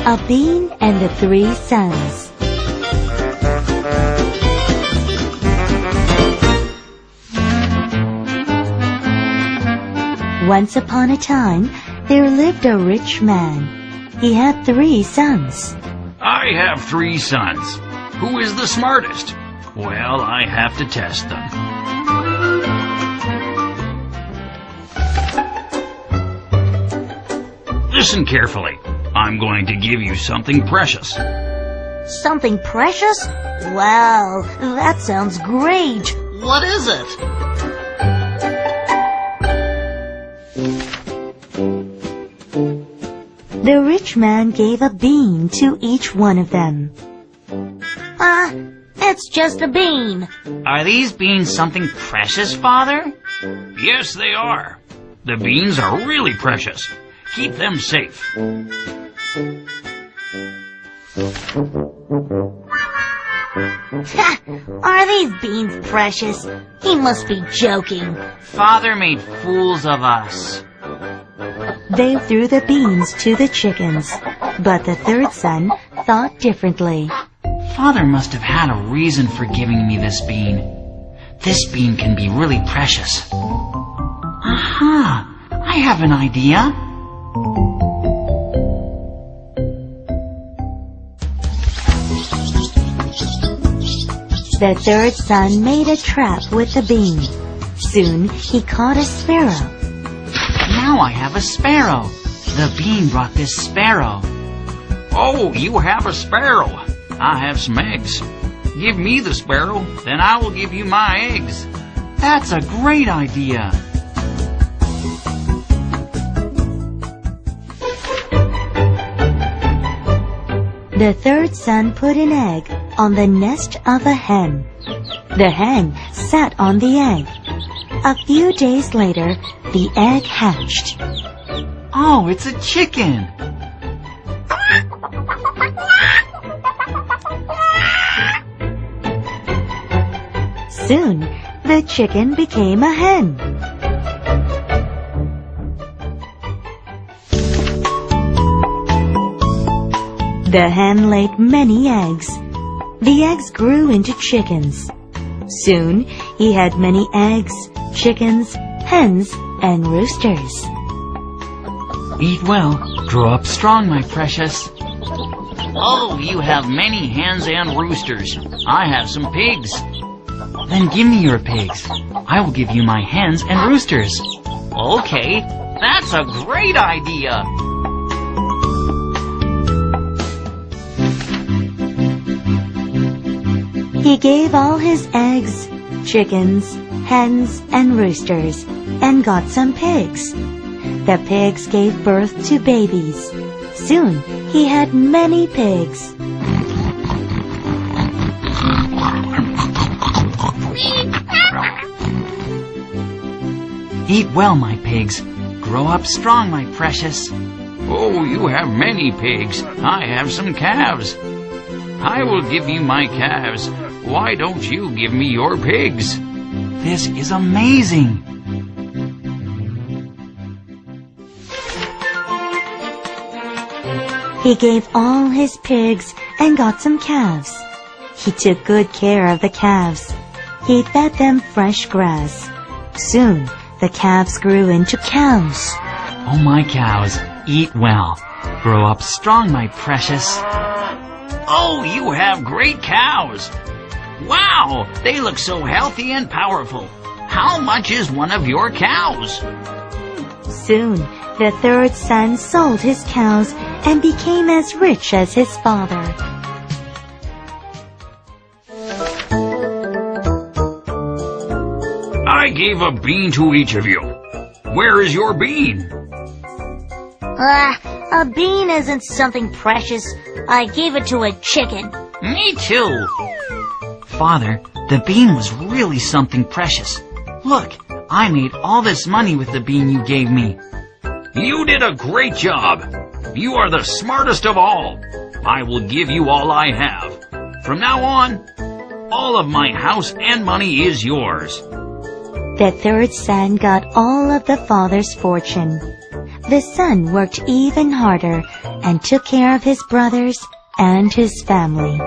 A Bean and the Three Sons. Once upon a time, there lived a rich man. He had 3 sons. I have 3 sons. Who is the smartest? Well, I have to test them. Listen carefully. I'm going to give you something precious. Something precious? Wow, that sounds great. What is it? The rich man gave a bean to each one of them. It's just a bean. Are these beans something precious, Father? Yes, they are. The beans are really precious. Keep them safe. Are these beans precious? He must be joking. Father made fools of us. They threw the beans to the chickens, but the 3rd son thought differently. Father must have had a reason for giving me this bean. This bean can be really precious. Aha! I have an idea. The 3rd son made a trap with the bean. Soon he caught a sparrow. Now I have a sparrow. The bean brought this sparrow. Oh, you have a sparrow. I have some eggs. Give me the sparrow, then I will give you my eggs. That's a great idea. The 3rd son put an egg on the nest of a hen. The hen sat on the egg. A few days later, the egg hatched. Oh, it's a chicken. Soon, the chicken became a hen. The hen laid many eggs. The eggs grew into chickens. Soon, he had many eggs, chickens, hens, and roosters. Eat well, grow up strong, my precious. Oh, you have many hens and roosters. I have some pigs. Then give me your pigs. I will give you my hens and roosters. Okay, that's a great idea. He gave all his eggs, chickens, hens, and roosters, and got some pigs. The pigs gave birth to babies. Soon, he had many pigs. Eat well, my pigs. Grow up strong, my precious. Oh, you have many pigs. I have some calves. I will give you my calves. Why don't you give me your pigs? This is amazing. He gave all his pigs and got some calves. He took good care of the calves. He fed them fresh grass. Soon, the calves grew into cows. Oh, my cows, eat well. Grow up strong, my precious. Oh, you have great cows. Wow, they look so healthy and powerful. How much is one of your cows? Soon, the 3rd son sold his cows and became as rich as his father. I gave a bean to each of you. Where is your bean? A bean isn't something precious. I gave it to a chicken. Me too. Father, the bean was really something precious. Look, I made all this money with the bean you gave me. You did a great job. You are the smartest of all. I will give you all I have. From now on, all of my house and money is yours. The 3rd son got all of the father's fortune. The son worked even harder and took care of his brothers and his family.